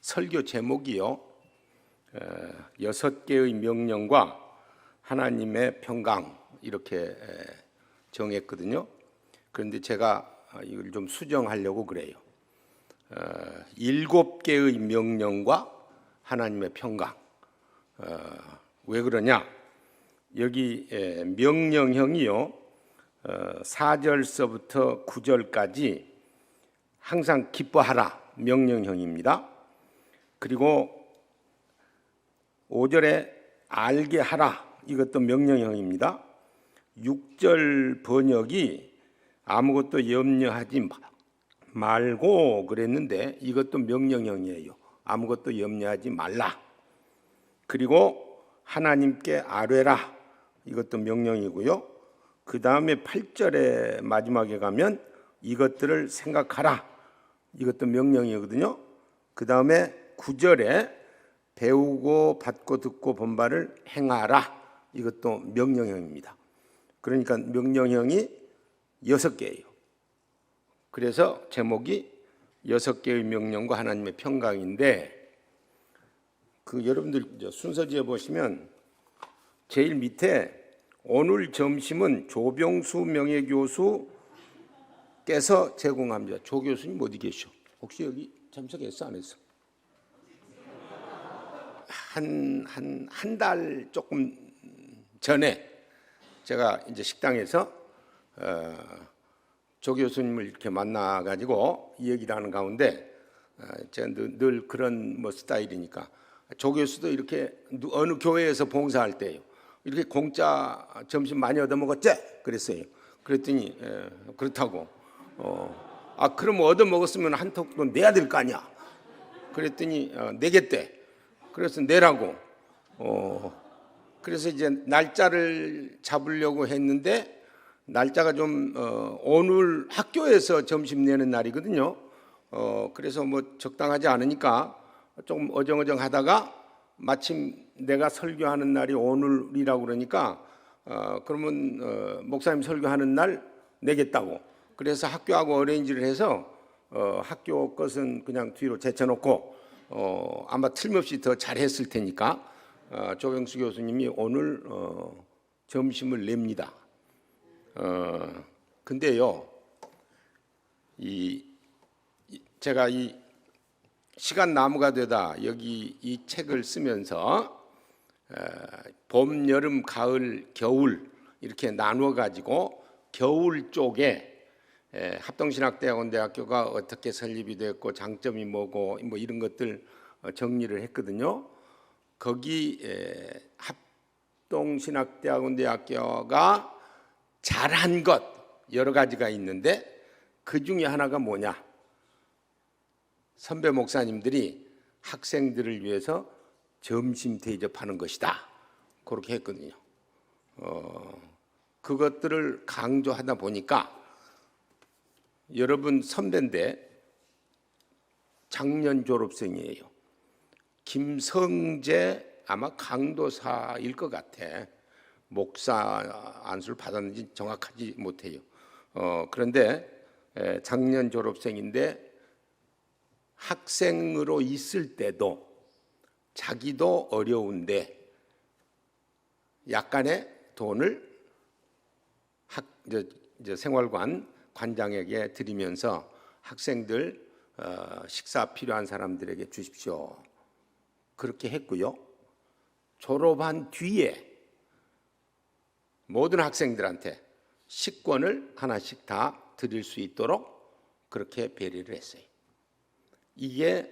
설교 제목이요, 6개의 명령과 하나님의 평강 이렇게 정했거든요. 그런데 제가 이걸 좀 수정하려고 그래요. 7개의 명령과 하나님의 평강. 왜 그러냐? 여기 명령형이요, 4절서부터 9절까지 항상 기뻐하라 명령형입니다. 그리고 5절에 알게 하라, 이것도 명령형입니다. 6절 번역이 아무것도 염려하지 말고 그랬는데 이것도 명령형이에요. 아무것도 염려하지 말라. 그리고 하나님께 아뢰라, 이것도 명령이고요. 그 다음에 8절에 마지막에 가면 이것들을 생각하라, 이것도 명령이거든요. 그 다음에 9절에 배우고 받고 듣고 본 바를 행하라, 이것도 명령형입니다. 그러니까 명령형이 6개예요. 그래서 제목이 6개의 명령과 하나님의 평강인데, 여러분들 순서지에 보시면 제일 밑에 오늘 점심은 조병수 명예교수께서 제공합니다. 조 교수님 어디 계셔? 혹시 여기 참석했어, 안 했어? 한 달 조금 전에 제가 이제 식당에서 조 교수님을 이렇게 만나가지고 이 얘기를 하는 가운데, 제가 늘 그런 스타일이니까, 조 교수도 이렇게 어느 교회에서 봉사할 때요, 이렇게 공짜 점심 많이 얻어먹었지? 그랬어요. 그랬더니 그렇다고. 그럼 얻어먹었으면 한 턱도 내야 될 거 아니야? 그랬더니 내겠대. 그래서 내라고. 그래서 이제 날짜를 잡으려고 했는데, 날짜가 좀 오늘 학교에서 점심 내는 날이거든요. 그래서 적당하지 않으니까 조금 어정어정하다가 마침 내가 설교하는 날이 오늘이라고 그러니까 그러면 목사님 설교하는 날 내겠다고. 그래서 학교하고 어레인지를 해서 학교 것은 그냥 뒤로 제쳐놓고 아마 틀림없이 더 잘했을 테니까 조병수 교수님이 오늘 점심을 냅니다. 근데요, 제가 이 시간 나무가 되다, 여기 이 책을 쓰면서 봄, 여름, 가을, 겨울 이렇게 나누어 가지고 겨울 쪽에 합동신학대학원대학교가 어떻게 설립이 됐고 장점이 뭐고 이런 것들 정리를 했거든요. 거기 합동신학대학원대학교가 잘한 것 여러 가지가 있는데, 그 중에 하나가 뭐냐? 선배 목사님들이 학생들을 위해서 점심 대접하는 것이다, 그렇게 했거든요. 그것들을 강조하다 보니까, 여러분 선배인데 작년 졸업생이에요. 김성재, 아마 강도사일 것 같아. 목사 안수를 받았는지 정확하지 못해요. 그런데 작년 졸업생인데 학생으로 있을 때도 자기도 어려운데 약간의 돈을 생활관 관장에게 드리면서 학생들 식사 필요한 사람들에게 주십시오, 그렇게 했고요. 졸업한 뒤에 모든 학생들한테 식권을 하나씩 다 드릴 수 있도록 그렇게 배려를 했어요. 이게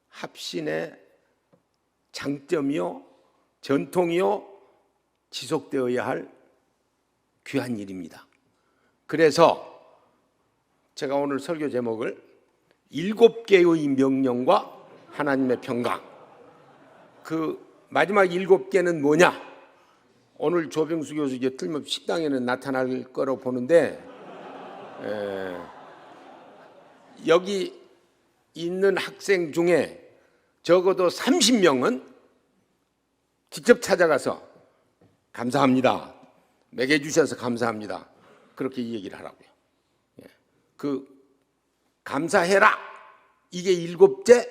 합신의 장점이요, 전통이요, 지속되어야 할 귀한 일입니다. 그래서 제가 오늘 설교 제목을 7개의 명령과 하나님의 평강, 그 마지막 7개는 뭐냐? 오늘 조병수 교수 이제 틀림없이 식당에는 나타날 거라고 보는데, 여기 있는 학생 중에 적어도 30명은 직접 찾아가서 감사합니다, 먹여주셔서 감사합니다, 그렇게 이 얘기를 하라고요. 감사해라, 이게 7째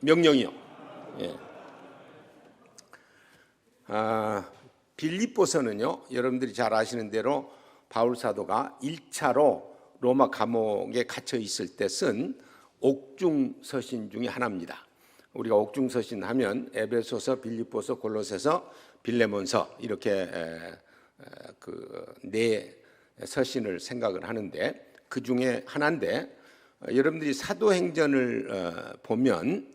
명령이요. 예. 빌립보서는요, 여러분들이 잘 아시는 대로 바울 사도가 1차로 로마 감옥에 갇혀 있을 때 쓴 옥중 서신 중에 하나입니다. 우리가 옥중 서신 하면 에베소서, 빌립보서, 골로새서, 빌레몬서 이렇게 그 네 서신을 생각을 하는데 그 중에 하나인데, 여러분들이 사도행전을 보면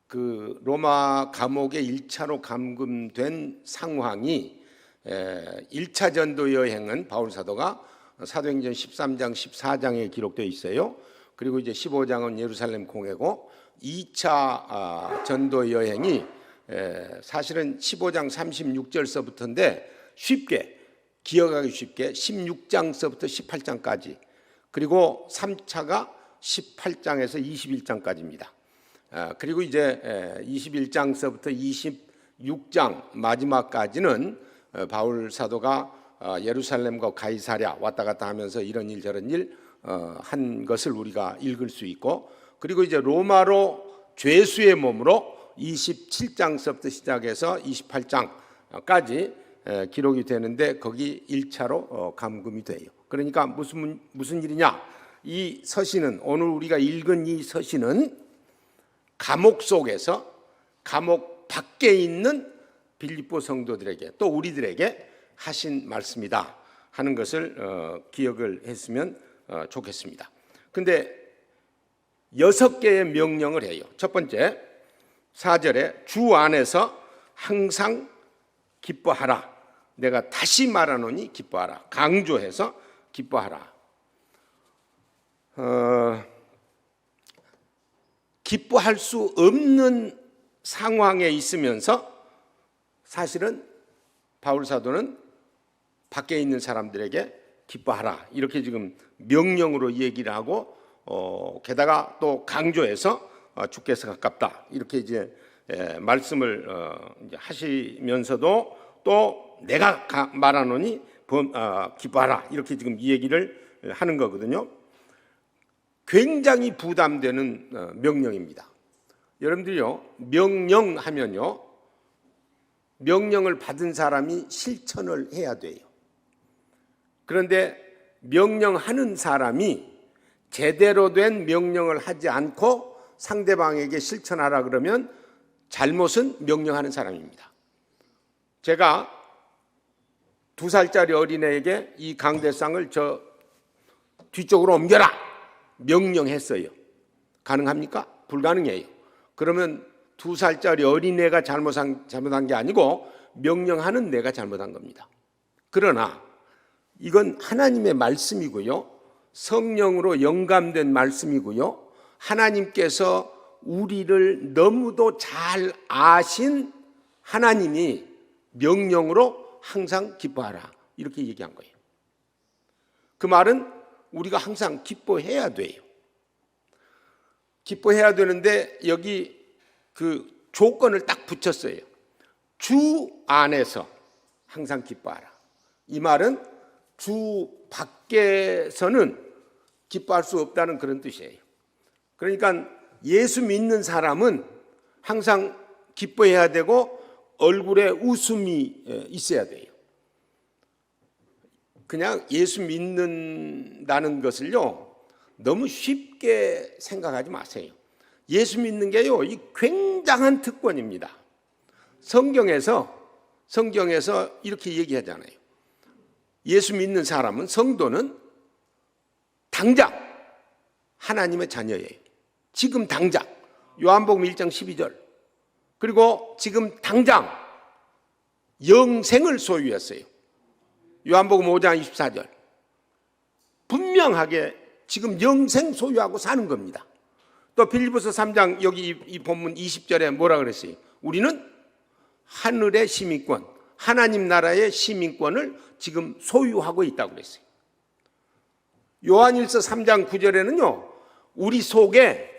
그 로마 감옥에 1차로 감금된 상황이 1차 전도 여행은 바울 사도가 사도행전 13장 14장에 기록되어 있어요. 그리고 이제 15장은 예루살렘 공회고 2차 전도 여행이 사실은 15장 36절서부터인데 쉽게 기억하기 쉽게 16장서부터 18장까지, 그리고 3차가 18장에서 21장까지입니다. 그리고 이제 21장서부터 26장 마지막까지는 바울 사도가 예루살렘과 가이사랴 왔다 갔다 하면서 이런 일 저런 일 한 것을 우리가 읽을 수 있고, 그리고 이제 로마로 죄수의 몸으로 27장서부터 시작해서 28장까지 기록이 되는데 거기 1차로 감금이 돼요. 그러니까 무슨 일이냐? 이 서신은, 오늘 우리가 읽은 이 서신은 감옥 속에서 감옥 밖에 있는 빌립보 성도들에게 또 우리들에게 하신 말씀이다 하는 것을 기억을 했으면 좋겠습니다. 근데 6개의 명령을 해요. 첫 번째 4절에 주 안에서 항상 기뻐하라. 내가 다시 말하노니 기뻐하라. 강조해서 기뻐하라. 기뻐할 수 없는 상황에 있으면서 사실은 바울 사도는 밖에 있는 사람들에게 기뻐하라 이렇게 지금 명령으로 얘기를 하고, 게다가 또 강조해서 주께서 가깝다 이렇게 이제 말씀을 이제 하시면서도 또 내가 말하노니 기뻐하라 이렇게 지금 이 얘기를 하는 거거든요. 굉장히 부담되는 명령입니다. 여러분들이요, 명령하면요, 명령을 받은 사람이 실천을 해야 돼요. 그런데 명령하는 사람이 제대로 된 명령을 하지 않고 상대방에게 실천하라 그러면 잘못은 명령하는 사람입니다. 제가 2살짜리 어린애에게 이 강대상을 저 뒤쪽으로 옮겨라 명령했어요. 가능합니까? 불가능해요. 그러면 2살짜리 어린애가 잘못한 게 아니고 명령하는 내가 잘못한 겁니다. 그러나 이건 하나님의 말씀이고요, 성령으로 영감된 말씀이고요, 하나님께서 우리를 너무도 잘 아신 하나님이 명령으로 항상 기뻐하라 이렇게 얘기한 거예요. 그 말은 우리가 항상 기뻐해야 돼요. 기뻐해야 되는데 여기 그 조건을 딱 붙였어요. 주 안에서 항상 기뻐하라. 이 말은 주 밖에서는 기뻐할 수 없다는 그런 뜻이에요. 그러니까 예수 믿는 사람은 항상 기뻐해야 되고 얼굴에 웃음이 있어야 돼요. 그냥 예수 믿는다는 것을요 너무 쉽게 생각하지 마세요. 예수 믿는 게요 이 굉장한 특권입니다. 성경에서 이렇게 얘기하잖아요. 예수 믿는 사람은, 성도는 당장 하나님의 자녀예요. 지금 당장. 요한복음 1장 12절. 그리고 지금 당장 영생을 소유했어요. 요한복음 5장 24절. 분명하게 지금 영생 소유하고 사는 겁니다. 또 빌립보서 3장 여기 이 본문 20절에 뭐라 그랬어요? 우리는 하늘의 시민권, 하나님 나라의 시민권을 지금 소유하고 있다고 그랬어요. 요한일서 3장 9절에는요 우리 속에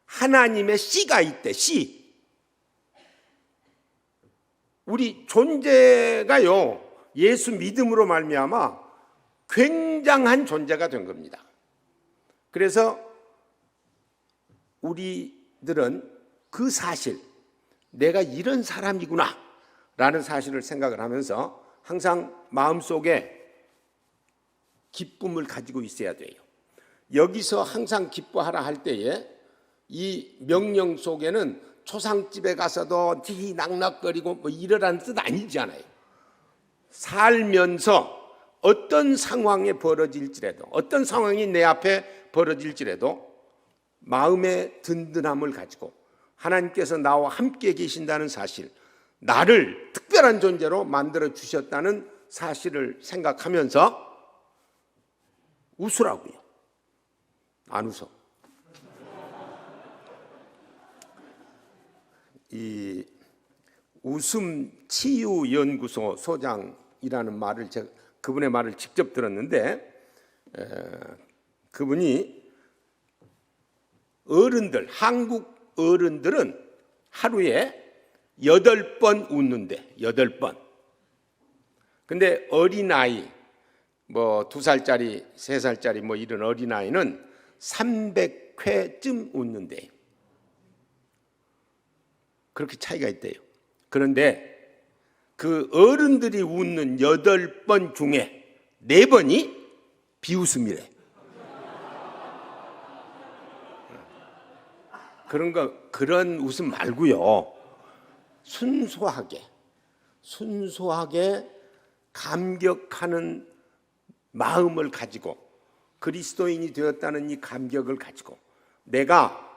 하나님의 씨가 있대. 씨. 우리 존재가요 예수 믿음으로 말미암아 굉장한 존재가 된 겁니다. 그래서 우리들은 그 사실, 내가 이런 사람이구나 라는 사실을 생각을 하면서 항상 마음속에 기쁨을 가지고 있어야 돼요. 여기서 항상 기뻐하라 할 때에 이 명령 속에는 초상집에 가서도 낙낙거리고 뭐 이러라는 뜻 아니잖아요. 살면서 어떤 상황에 벌어질지라도, 어떤 상황이 내 앞에 벌어질지라도 마음의 든든함을 가지고 하나님께서 나와 함께 계신다는 사실, 나를 특별한 존재로 만들어 주셨다는 사실을 생각하면서 웃으라고요. 안 웃어. 이 웃음 치유 연구소 소장이라는 말을 제가 그분의 말을 직접 들었는데, 그분이 어른들, 한국 어른들은 하루에 8번 웃는데, 8번. 근데 어린아이, 뭐 2살짜리, 3살짜리 뭐 이런 어린아이는 300회쯤 웃는데요. 그렇게 차이가 있대요. 그런데 그 어른들이 웃는 8번 중에 4번이 비웃음이래. 그런 웃음 말고요. 순수하게 감격하는 마음을 가지고, 그리스도인이 되었다는 이 감격을 가지고, 내가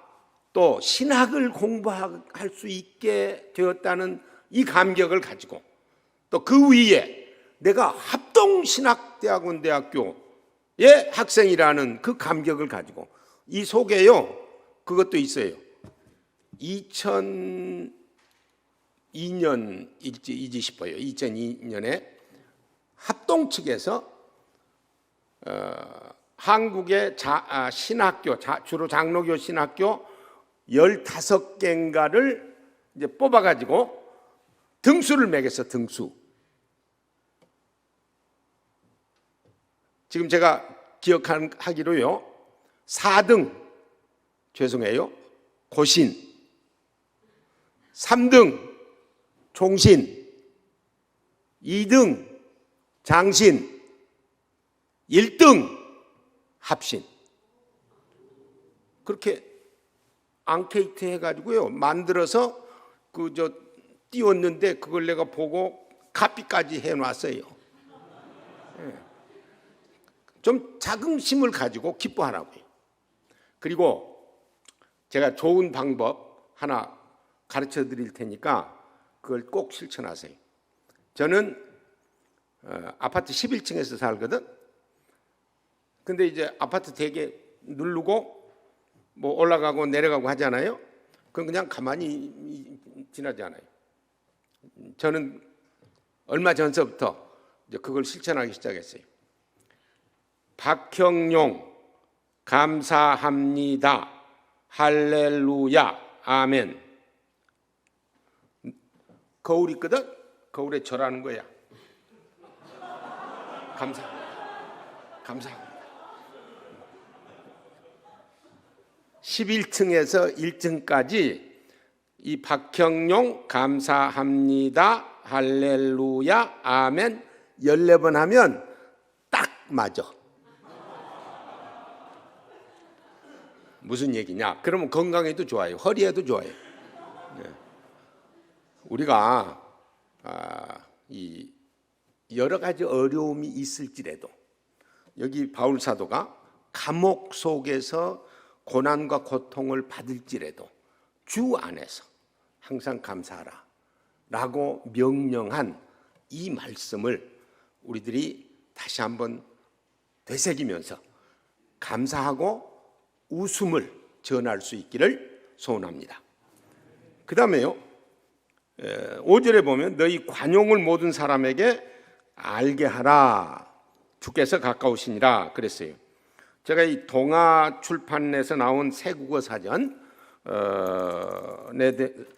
또 신학을 공부할 수 있게 되었다는 이 감격을 가지고, 또 그 위에 내가 합동신학대학원대학교의 학생이라는 그 감격을 가지고, 이 속에요 그것도 있어요. 2002년일지 싶어요. 2002년에 합동 측에서 한국의 신학교, 주로 장로교 신학교 15개인가를 이제 뽑아가지고 등수를 매겼어. 등수. 지금 제가 기억하기로요, 4등 죄송해요, 고신, 3등 종신, 2등 장신, 1등 합신. 그렇게 앙케이트 해가지고요 만들어서 띄웠는데, 그걸 내가 보고 카피까지 해놨어요. 좀 자긍심을 가지고 기뻐하라고요. 그리고 제가 좋은 방법 하나 가르쳐 드릴 테니까 그걸 꼭 실천하세요. 저는 아파트 11층에서 살거든. 근데 이제 아파트 대개 누르고 뭐 올라가고 내려가고 하잖아요. 그건 그냥 가만히 지나지 않아요. 저는 얼마 전서부터 이제 그걸 실천하기 시작했어요. 박형용 감사합니다. 할렐루야 아멘. 거울 있거든? 거울에 절하는 거야. 감사합니다. 11층에서 1층까지 이 박형용 감사합니다 할렐루야 아멘 14번 하면 딱 맞아. 무슨 얘기냐? 그러면 건강에도 좋아요. 허리에도 좋아요. 우리가 이 여러 가지 어려움이 있을지라도, 여기 바울 사도가 감옥 속에서 고난과 고통을 받을지라도 주 안에서 항상 감사하라 라고 명령한 이 말씀을 우리들이 다시 한번 되새기면서 감사하고 웃음을 전할 수 있기를 소원합니다. 그 다음에요, 5절에 보면 너희 관용을 모든 사람에게 알게 하라, 주께서 가까우시니라 그랬어요. 제가 이 동아 출판에서 나온 새국어 사전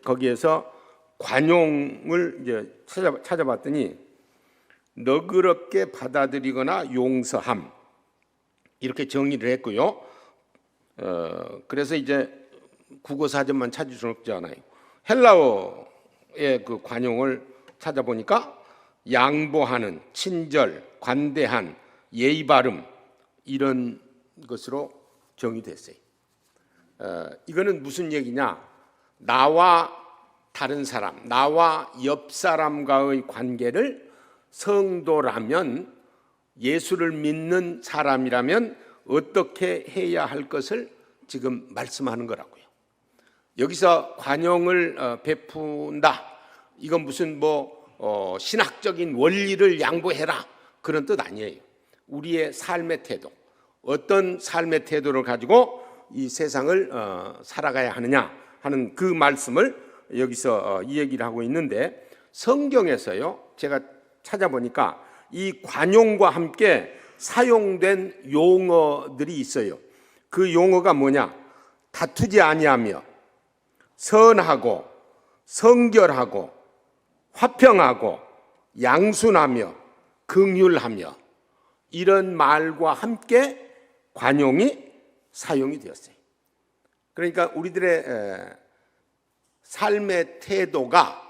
거기에서 관용을 이제 찾아봤더니 너그럽게 받아들이거나 용서함, 이렇게 정의를 했고요. 그래서 이제 국어 사전만 찾을 수는 없잖아요. 헬라어의 그 관용을 찾아보니까 양보하는, 친절, 관대한, 예의 바름 이런 것으로 정의됐어요. 이거는 무슨 얘기냐? 나와 다른 사람, 나와 옆 사람과의 관계를 성도라면, 예수를 믿는 사람이라면 어떻게 해야 할 것을 지금 말씀하는 거라고요. 여기서 관용을 베푼다. 이건 무슨 신학적인 원리를 양보해라 그런 뜻 아니에요. 우리의 삶의 태도, 어떤 삶의 태도를 가지고 이 세상을 살아가야 하느냐 하는 그 말씀을 여기서 이 얘기를 하고 있는데, 성경에서요 제가 찾아보니까 이 관용과 함께 사용된 용어들이 있어요. 그 용어가 뭐냐? 다투지 아니하며, 선하고, 성결하고, 화평하고, 양순하며, 긍휼하며, 이런 말과 함께 관용이 사용이 되었어요. 그러니까 우리들의 삶의 태도가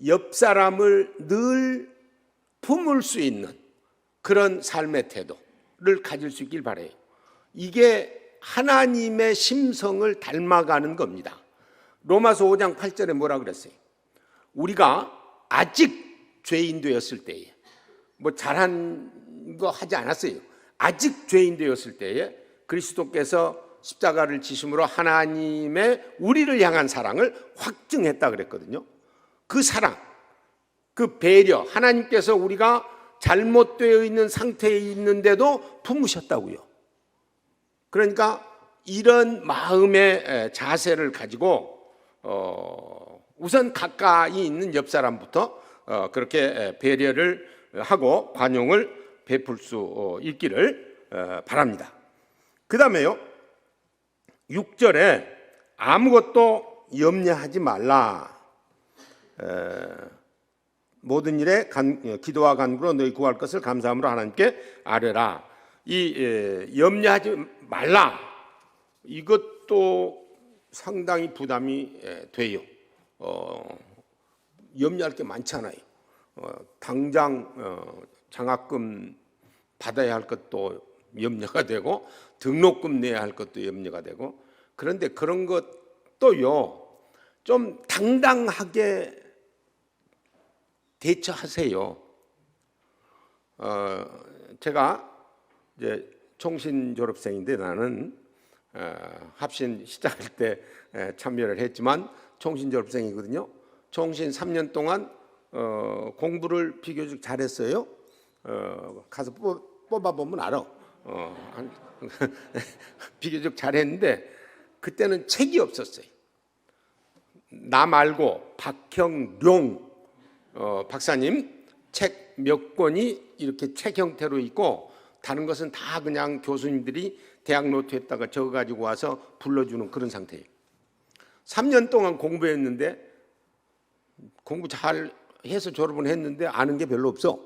옆 사람을 늘 품을 수 있는 그런 삶의 태도를 가질 수 있길 바라요. 이게 하나님의 심성을 닮아가는 겁니다. 로마서 5장 8절에 뭐라 그랬어요? 우리가 아직 죄인 되었을 때에, 잘한 거 하지 않았어요. 아직 죄인 되었을 때에 그리스도께서 십자가를 지심으로 하나님의 우리를 향한 사랑을 확증했다 그랬거든요. 그 사랑, 그 배려, 하나님께서 우리가 잘못되어 있는 상태에 있는데도 품으셨다고요. 그러니까 이런 마음의 자세를 가지고 우선 가까이 있는 옆 사람부터 그렇게 배려를 하고 관용을 베풀 수 있기를 바랍니다. 그 다음에요, 6절에 아무것도 염려하지 말라. 모든 일에 기도와 간구로 너희 구할 것을 감사함으로 하나님께 아뢰라. 이 염려하지 말라, 이것도 상당히 부담이 돼요. 염려할 게 많잖아요. 당장 장학금 받아야 할 것도 염려가 되고, 등록금 내야 할 것도 염려가 되고, 그런데 그런 것도요 좀 당당하게 대처하세요. 제가 이제 총신 졸업생인데, 나는 합신 시작할 때 참여를 했지만 총신 졸업생이거든요. 총신 3년 동안 공부를 비교적 잘했어요. 가서 뽑아보면 알아. 비교적 잘했는데 그때는 책이 없었어요. 나 말고 박형룡 박사님 책 몇 권이 이렇게 책 형태로 있고, 다른 것은 다 그냥 교수님들이 대학 노트에다가 적어가지고 와서 불러주는 그런 상태예요. 3년 동안 공부했는데, 공부 잘 해서 졸업은 했는데 아는 게 별로 없어.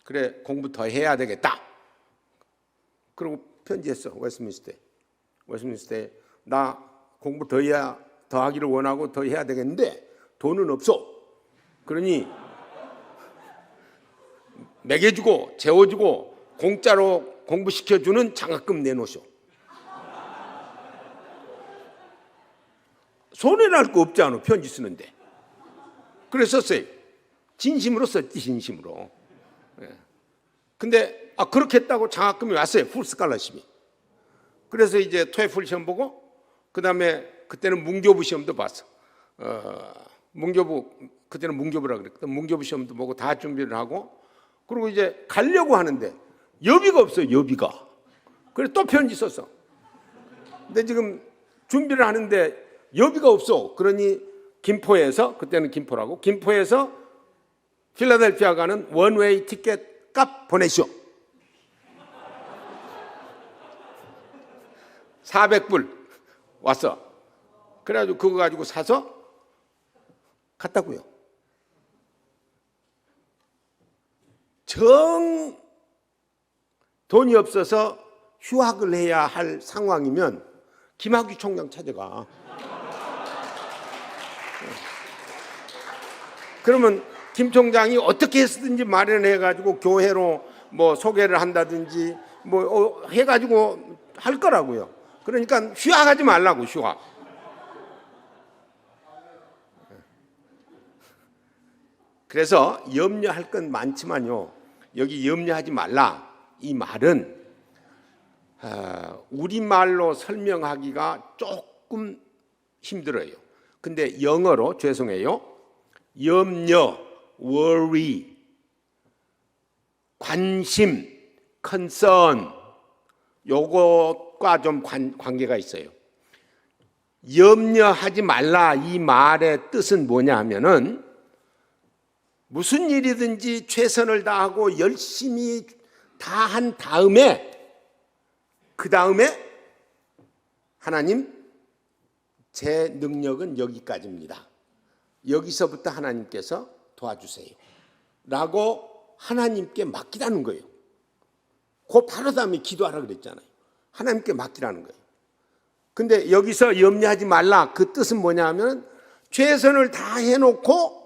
그래, 공부 더 해야 되겠다. 그리고 편지했어. 웨스트민스터에 나 공부 더 하기를 원하고 더 해야 되겠는데 돈은 없어. 그러니 먹여주고 재워주고 공짜로 공부시켜주는 장학금 내놓으셔. 손해날 거 없잖아, 편지 쓰는데. 그래서 썼어요. 진심으로 썼지, 진심으로. 근데 그렇게 했다고 장학금이 왔어요. 풀 스칼러십이. 그래서 이제 토에플 시험 보고, 그 다음에 그때는 문교부 시험도 봤어. 그때는 문교부라 그랬거든. 문교부 시험도 보고 다 준비를 하고, 그리고 이제 가려고 하는데 여비가 없어요, 여비가. 그래서 또 편지 썼어. 근데 지금 준비를 하는데 여비가 없어. 그러니 김포에서, 그때는 김포라고, 김포에서 필라델피아 가는 원웨이 티켓 값 보내시오. 400불 왔어. 그래가지고 그거 가지고 사서 갔다고요. 정 돈이 없어서 휴학을 해야 할 상황이면 김학의 총장 찾아가. 그러면 김 총장이 어떻게 해서든지 마련해가지고 교회로 뭐 소개를 한다든지 뭐 해가지고 할 거라고요. 그러니까 휘황하지 말라고, 휘황. 그래서 염려할 건 많지만요, 여기 염려하지 말라 이 말은 우리말로 설명하기가 조금 힘들어요. 근데 영어로, 죄송해요, 염려, worry, 관심, concern, 요것과 좀 관계가 있어요. 염려하지 말라 이 말의 뜻은 뭐냐 하면은, 무슨 일이든지 최선을 다하고 열심히 다 한 다음에, 그 다음에 하나님, 제 능력은 여기까지입니다, 여기서부터 하나님께서 도와주세요 라고 하나님께 맡기라는 거예요. 그 바로 다음에 기도하라 그랬잖아요. 하나님께 맡기라는 거예요. 근데 여기서 염려하지 말라 그 뜻은 뭐냐 하면, 최선을 다 해놓고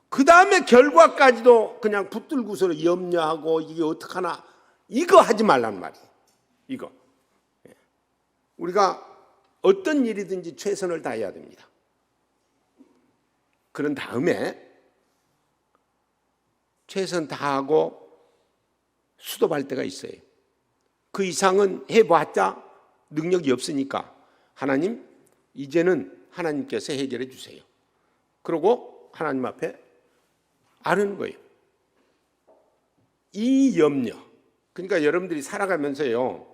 그 다음에 결과까지도 그냥 붙들고서 염려하고 이게 어떡하나, 이거 하지 말라는 말이에요. 이거. 우리가 어떤 일이든지 최선을 다해야 됩니다. 그런 다음에 최선 다하고 수도할 때가 있어요. 그 이상은 해봤자 능력이 없으니까 하나님, 이제는 하나님께서 해결해 주세요. 그러고 하나님 앞에 아는 거예요. 이 염려, 그러니까 여러분들이 살아가면서요,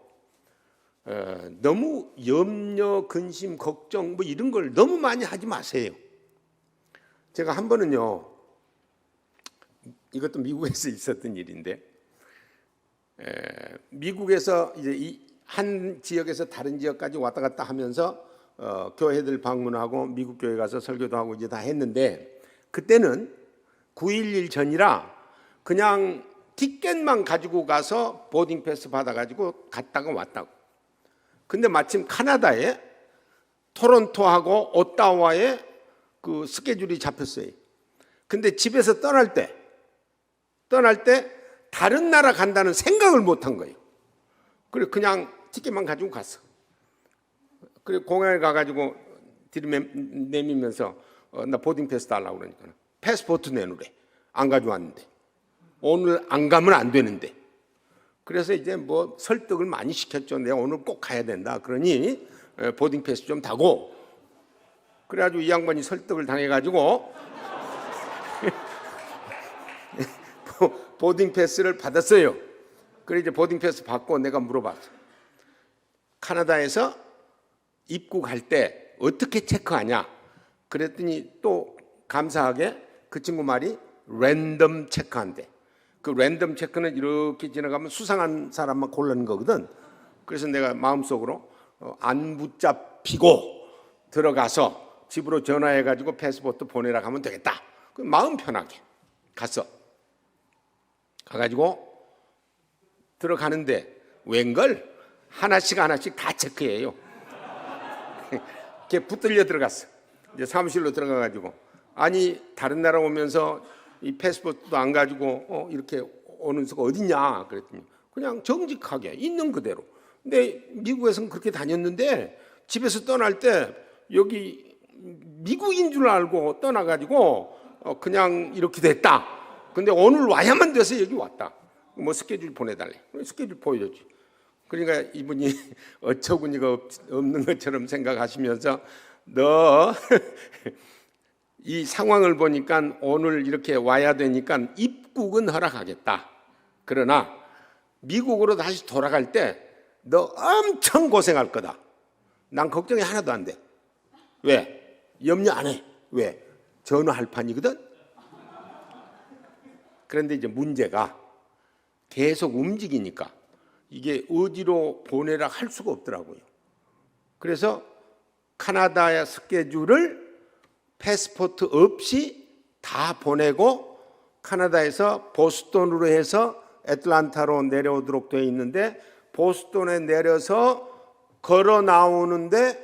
너무 염려, 근심, 걱정 뭐 이런 걸 너무 많이 하지 마세요. 제가 한 번은요, 이것도 미국에서 있었던 일인데, 미국에서 이제 한 지역에서 다른 지역까지 왔다 갔다 하면서 교회들 방문하고 미국 교회 가서 설교도 하고 이제 다 했는데, 그때는 9.11 전이라 그냥 티켓만 가지고 가서 보딩 패스 받아가지고 갔다가 왔다고. 근데 마침 카나다에 토론토하고 오타와에 그 스케줄이 잡혔어요. 근데 집에서 떠날 때 다른 나라 간다는 생각을 못 한 거예요. 그래 그냥 티켓만 가지고 갔어. 그래 공항에 가가지고 들이내밀면서 나 보딩 패스 달라고 그러니까 패스포트 내놓으래. 안 가져왔는데, 오늘 안 가면 안 되는데. 그래서 이제 뭐 설득을 많이 시켰죠. 내가 오늘 꼭 가야 된다. 그러니 보딩 패스 좀 타고. 그래가지고 이 양반이 설득을 당해가지고 보딩 패스를 받았어요. 그래 이제 보딩 패스 받고 내가 물어봤어. 카나다에서 입국할 때 어떻게 체크하냐? 그랬더니 또 감사하게 그 친구 말이 랜덤 체크한대. 그 랜덤 체크는 이렇게 지나가면 수상한 사람만 고르는 거거든. 그래서 내가 마음속으로 안 붙잡히고 들어가서 집으로 전화해가지고 패스포트 보내라 하면 되겠다. 마음 편하게 갔어. 가가지고 들어가는데 웬걸 하나씩 다 체크해요. 이렇게 붙들려 들어갔어. 이제 사무실로 들어가가지고, 아니 다른 나라 오면서 이 패스포트도 안 가지고 이렇게 오는 수가 어딨냐 그랬더니 그냥 정직하게 있는 그대로. 근데 미국에서는 그렇게 다녔는데 집에서 떠날 때 여기 미국인 줄 알고 떠나가지고 그냥 이렇게 됐다. 근데 오늘 와야만 돼서 여기 왔다. 뭐 스케줄 보내달래. 스케줄 보여줬지. 그러니까 이분이 어처구니가 없는 것처럼 생각하시면서, 너 이 상황을 보니까 오늘 이렇게 와야 되니까 입국은 허락하겠다. 그러나 미국으로 다시 돌아갈 때 너 엄청 고생할 거다. 난 걱정이 하나도 안 돼. 왜? 염려 안 해. 왜? 전화할 판이거든. 그런데 이제 문제가 계속 움직이니까 이게 어디로 보내라 할 수가 없더라고요. 그래서 카나다의 스케줄을 패스포트 없이 다 보내고 카나다에서 보스턴으로 해서 애틀란타로 내려오도록 되어 있는데, 보스턴에 내려서 걸어 나오는데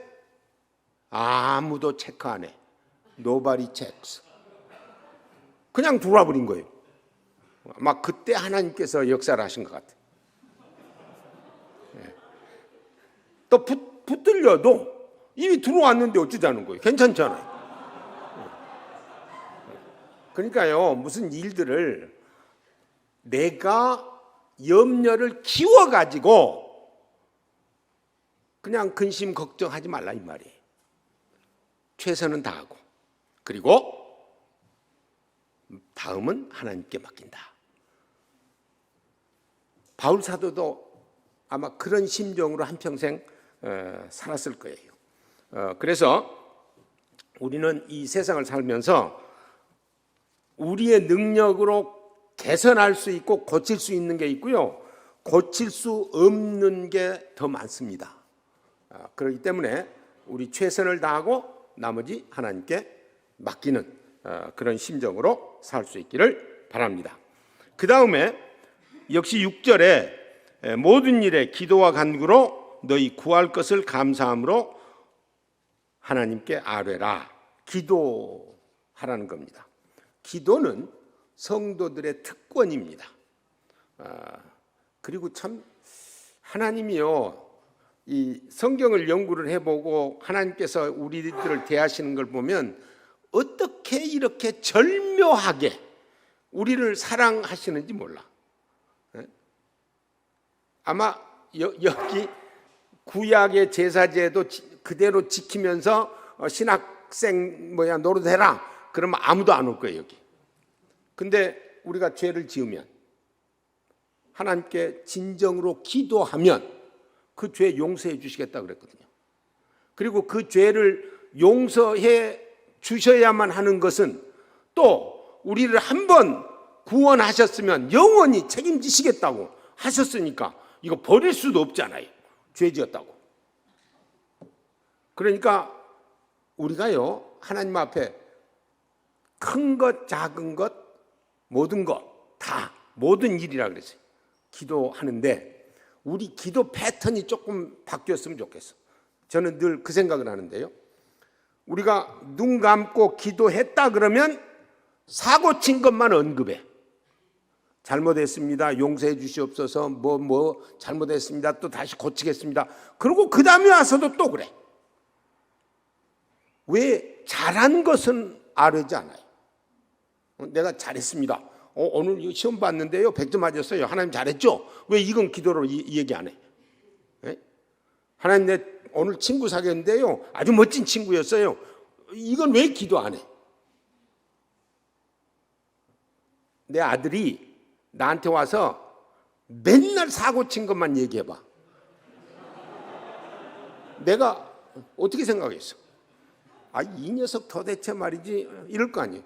아무도 체크 안 해. Nobody checks. 그냥 들어와 버린 거예요. 막 그때 하나님께서 역사를 하신 것 같아요. 또 붙들려도 이미 들어왔는데 어쩌자는 거예요. 괜찮잖아요. 그러니까요, 무슨 일들을 내가 염려를 키워가지고 그냥 근심 걱정하지 말라 이 말이에요. 최선은 다하고, 그리고 다음은 하나님께 맡긴다. 바울 사도도 아마 그런 심정으로 한평생 살았을 거예요. 그래서 우리는 이 세상을 살면서 우리의 능력으로 개선할 수 있고 고칠 수 있는 게 있고요, 고칠 수 없는 게 더 많습니다. 그렇기 때문에 우리 최선을 다하고 나머지 하나님께 맡기는 그런 심정으로 살 수 있기를 바랍니다. 그 다음에 역시 6절에 모든 일에 기도와 간구로 너희 구할 것을 감사함으로 하나님께 아뢰라. 기도하라는 겁니다. 기도는 성도들의 특권입니다. 그리고 참 하나님이요, 이 성경을 연구를 해보고 하나님께서 우리들을 대하시는 걸 보면 어떻게 이렇게 절묘하게 우리를 사랑하시는지 몰라. 아마 여기 구약의 제사제도 그대로 지키면서 신학생 노릇해라 그러면 아무도 안 올 거예요 여기. 근데 우리가 죄를 지으면 하나님께 진정으로 기도하면 그 죄 용서해 주시겠다 그랬거든요. 그리고 그 죄를 용서해 주셔야만 하는 것은 또 우리를 한번 구원하셨으면 영원히 책임지시겠다고 하셨으니까 이거 버릴 수도 없잖아요. 죄 지었다고. 그러니까 우리가요, 하나님 앞에 큰 것 작은 것 모든 것 다 모든 일이라 그랬어요. 기도하는데 우리 기도 패턴이 조금 바뀌었으면 좋겠어. 저는 늘 그 생각을 하는데요, 우리가 눈 감고 기도했다 그러면 사고 친 것만 언급해. 잘못했습니다, 용서해 주시옵소서, 뭐 잘못했습니다, 또 다시 고치겠습니다. 그리고 그 다음에 와서도 또 그래. 왜 잘한 것은 아뢰지 않아요? 내가 잘했습니다, 오늘 시험 봤는데요 100점 맞았어요. 하나님 잘했죠? 왜 이건 기도로 얘기 안 해? 네? 하나님 내 오늘 친구 사귀었는데요 아주 멋진 친구였어요. 이건 왜 기도 안 해? 내 아들이 나한테 와서 맨날 사고 친 것만 얘기해봐. 내가 어떻게 생각했어? 이 녀석 도대체 말이지 이럴 거 아니에요.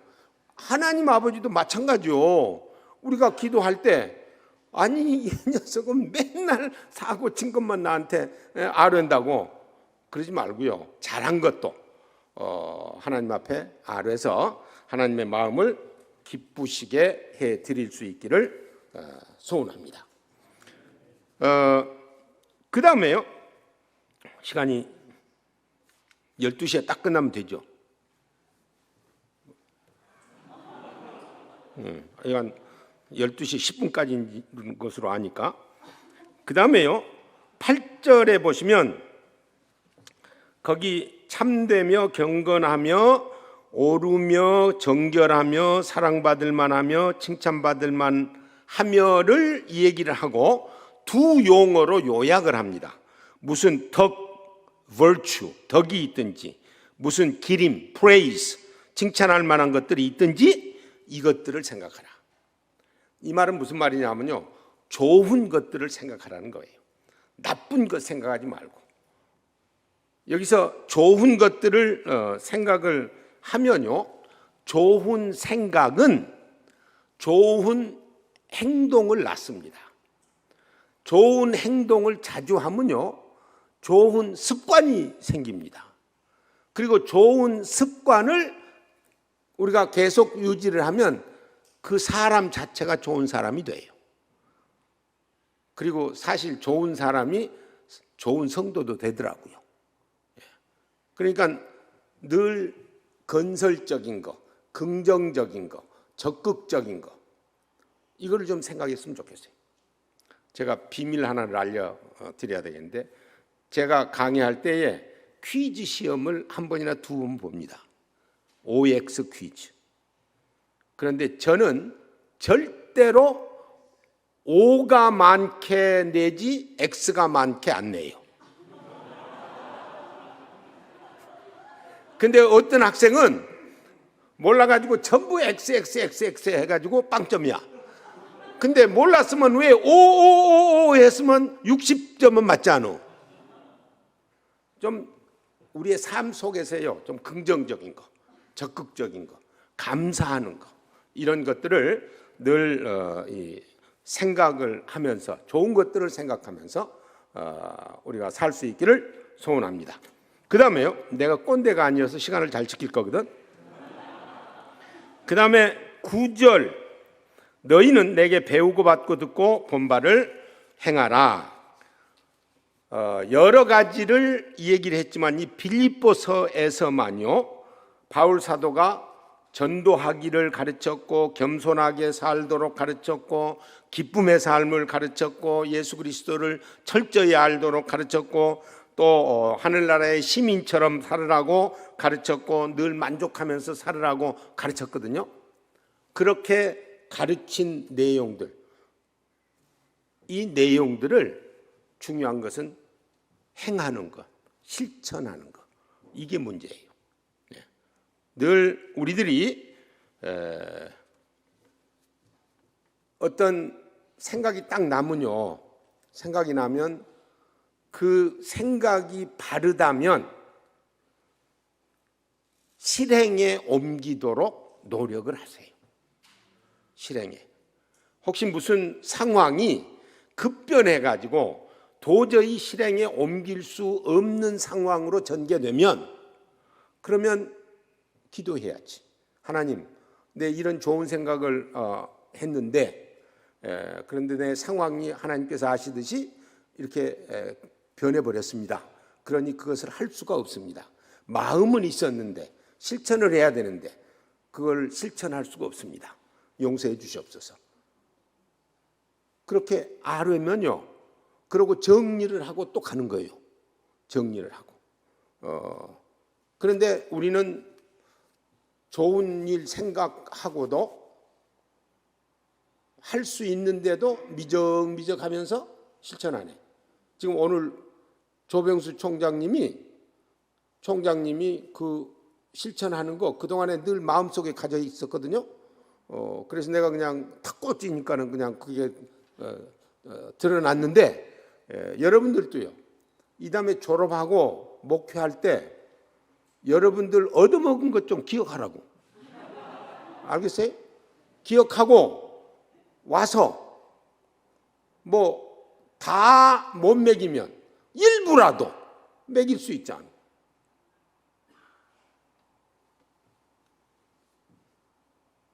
하나님 아버지도 마찬가지요. 우리가 기도할 때 아니 이 녀석은 맨날 사고 친 것만 나한테 아뢰는다고 그러지 말고요, 잘한 것도 하나님 앞에 아뢰서 하나님의 마음을 기쁘시게 해 드릴 수 있기를 소원합니다. 그 다음에요, 시간이 12시에 딱 끝나면 되죠. 이건 12시 10분까지인 것으로 아니까. 그 다음에요, 8절에 보시면 거기 참되며 경건하며 오르며 정결하며 사랑받을 만하며 칭찬받을 만하며를 이 얘기를 하고 두 용어로 요약을 합니다. 무슨 덕, virtue, 덕이 있든지 무슨 기림, praise, 칭찬할 만한 것들이 있든지 이것들을 생각하라. 이 말은 무슨 말이냐면요, 좋은 것들을 생각하라는 거예요. 나쁜 것 생각하지 말고. 여기서 좋은 것들을 생각을 하면요, 좋은 생각은 좋은 행동을 낳습니다. 좋은 행동을 자주 하면요, 좋은 습관이 생깁니다. 그리고 좋은 습관을 우리가 계속 유지를 하면 그 사람 자체가 좋은 사람이 돼요. 그리고 사실 좋은 사람이 좋은 성도도 되더라고요. 그러니까 늘 건설적인 거, 긍정적인 거, 적극적인 거, 이거를 좀 생각했으면 좋겠어요. 제가 비밀 하나를 알려드려야 되겠는데, 제가 강의할 때에 퀴즈 시험을 한 번이나 두 번 봅니다. OX 퀴즈. 그런데 저는 절대로 O가 많게 내지 X가 많게 안 내요. 근데 어떤 학생은 몰라가지고 전부 XXXX 해가지고 빵점이야. 근데 몰랐으면 왜 오오오오 했으면 60점은 맞지 않아? 좀 우리의 삶 속에서요, 좀 긍정적인 거, 적극적인 거, 감사하는 거, 이런 것들을 늘 생각을 하면서, 좋은 것들을 생각하면서 우리가 살 수 있기를 소원합니다. 그 다음에요, 내가 꼰대가 아니어서 시간을 잘 지킬 거거든. 그 다음에 9절, 너희는 내게 배우고 받고 듣고 본 바를 행하라. 여러 가지를 이 얘기를 했지만 이 빌립보서에서만요, 바울 사도가 전도하기를 가르쳤고, 겸손하게 살도록 가르쳤고, 기쁨의 삶을 가르쳤고, 예수 그리스도를 철저히 알도록 가르쳤고, 또 하늘나라의 시민처럼 살으라고 가르쳤고, 늘 만족하면서 살으라고 가르쳤거든요. 그렇게 가르친 내용들, 이 내용들을, 중요한 것은 행하는 것, 실천하는 것, 이게 문제예요. 늘 우리들이 어떤 생각이 딱 나면요, 생각이 나면 그 생각이 바르다면 실행에 옮기도록 노력을 하세요. 실행에. 혹시 무슨 상황이 급변해가지고 도저히 실행에 옮길 수 없는 상황으로 전개되면, 그러면 기도해야지. 하나님, 내 이런 좋은 생각을 했는데, 그런데 내 상황이 하나님께서 아시듯이 이렇게 변해버렸습니다. 그러니 그것을 할 수가 없습니다. 마음은 있었는데 실천을 해야 되는데 그걸 실천할 수가 없습니다. 용서해 주시옵소서. 그렇게 아뢰면요, 그러고 정리를 하고 또 가는 거예요. 정리를 하고. 그런데 우리는 좋은 일 생각하고도 할 수 있는데도 미적미적 하면서 실천 안 해. 지금 오늘 조병수 총장님이 그 실천하는 거 그동안에 늘 마음속에 가져 있었거든요. 그래서 내가 그냥 탁 꽂히니까는 그냥 그게 드러났는데, 여러분들도요, 이 다음에 졸업하고 목회할 때 여러분들 얻어먹은 것 좀 기억하라고. 알겠어요? 기억하고 와서 뭐 다 못 먹이면 일부라도 먹일 수 있잖아.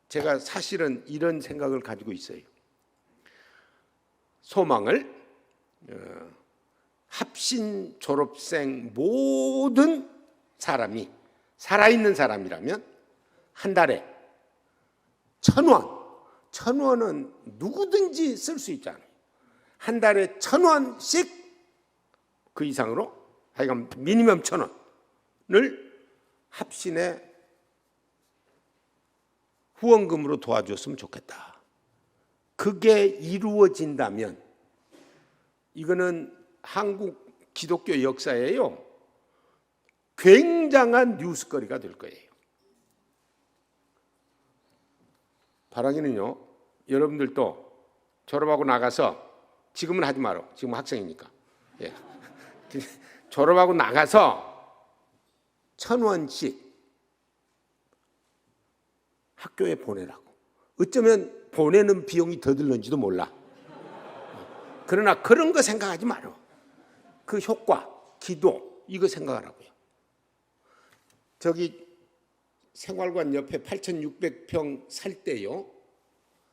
제가 사실은 이런 생각을 가지고 있어요. 소망을 합신 졸업생 모든 사람이 살아있는 사람이라면 한 달에 1,000원, 1,000원은 누구든지 쓸 수 있잖아요. 한 달에 1,000원씩, 그 이상으로 하여간 미니멈 1,000원을 합신에 후원금으로 도와줬으면 좋겠다. 그게 이루어진다면 이거는 한국 기독교 역사에요, 굉장한 뉴스거리가 될 거예요. 바라기는요, 여러분들도 졸업하고 나가서, 지금은 하지 마라, 지금 학생이니까, 졸업하고 나가서 1,000원씩 학교에 보내라고. 어쩌면 보내는 비용이 더 들는지도 몰라. 그러나 그런 거 생각하지 마라. 그 효과, 기도, 이거 생각하라고요. 저기 생활관 옆에 8,600평 살 때요,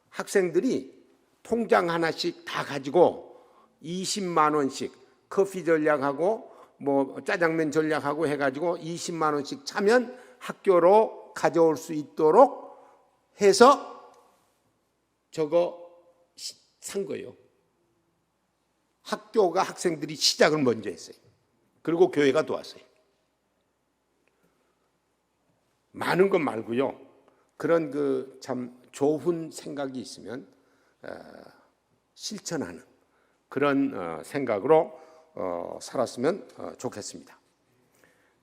학생들이 통장 하나씩 다 가지고 20만 원씩 커피 전략하고 뭐 짜장면 전략하고 해가지고 20만 원씩 차면 학교로 가져올 수 있도록 해서 저거 산 거예요. 학교가 학생들이 시작을 먼저 했어요. 그리고 교회가 도왔어요. 많은 것 말고요. 그런 그 참 좋은 생각이 있으면 실천하는 그런 생각으로 살았으면 좋겠습니다.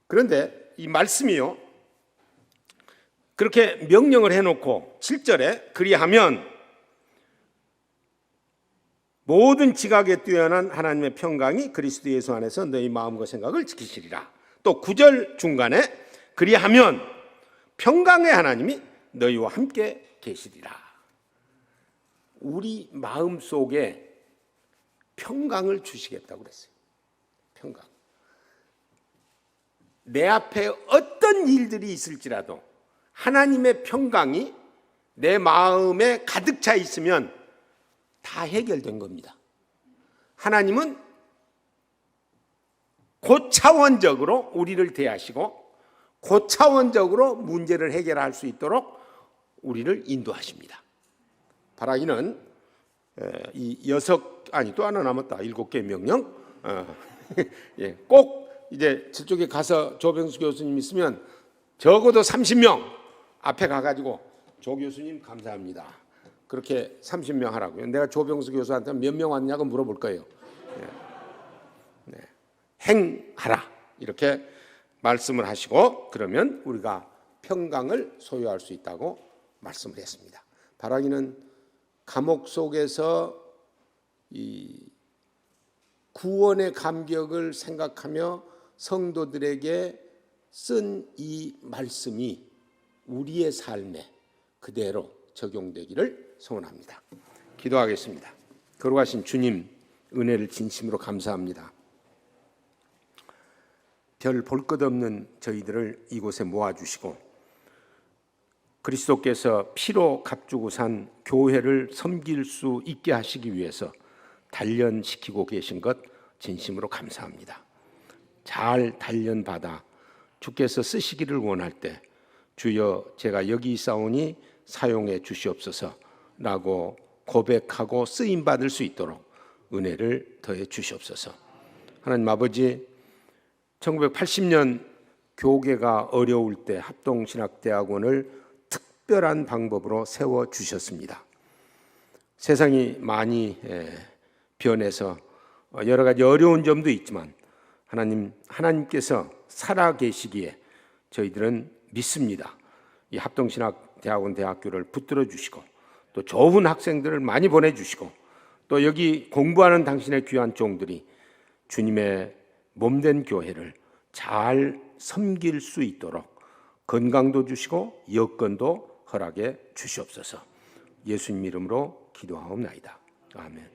그런데 이 말씀이요, 그렇게 명령을 해놓고 7절에 그리하면 모든 지각에 뛰어난 하나님의 평강이 그리스도 예수 안에서 너희 마음과 생각을 지키시리라. 또 9절 중간에 그리하면 평강의 하나님이 너희와 함께 계시리라. 우리 마음 속에 평강을 주시겠다고 그랬어요. 평강. 내 앞에 어떤 일들이 있을지라도 하나님의 평강이 내 마음에 가득 차 있으면 다 해결된 겁니다. 하나님은 고차원적으로 우리를 대하시고 고차원적으로 문제를 해결할 수 있도록 우리를 인도하십니다. 바라기는 또 하나 남았다. 7개의 명령. 꼭 이제 저쪽에 가서 조병수 교수님 있으면 적어도 30명 앞에 가가지고 조 교수님 감사합니다. 그렇게 30명 하라고요. 내가 조병수 교수한테 몇 명 왔냐고 물어볼 거예요. 행하라 이렇게 말씀을 하시고, 그러면 우리가 평강을 소유할 수 있다고 말씀을 했습니다. 바라기는 감옥 속에서 이 구원의 감격을 생각하며 성도들에게 쓴 이 말씀이 우리의 삶에 그대로 적용되기를 소원합니다. 기도하겠습니다. 거룩하신 주님, 은혜를 진심으로 감사합니다. 별 볼 것 없는 저희들을 이곳에 모아주시고 그리스도께서 피로 값주고 산 교회를 섬길 수 있게 하시기 위해서 단련시키고 계신 것 진심으로 감사합니다. 잘 단련받아 주께서 쓰시기를 원할 때 주여 제가 여기 있사오니 사용해 주시옵소서라고 고백하고 쓰임받을 수 있도록 은혜를 더해 주시옵소서. 하나님 아버지, 1980년 교계가 어려울 때 합동신학대학원을 특별한 방법으로 세워주셨습니다. 세상이 많이 변해서 여러 가지 어려운 점도 있지만 하나님께서 살아계시기에 저희들은 믿습니다. 이 합동신학대학원 대학교를 붙들어 주시고 또 좋은 학생들을 많이 보내주시고 또 여기 공부하는 당신의 귀한 종들이 주님의 몸된 교회를 잘 섬길 수 있도록 건강도 주시고 여건도 허락해 주시옵소서. 예수님 이름으로 기도하옵나이다. 아멘.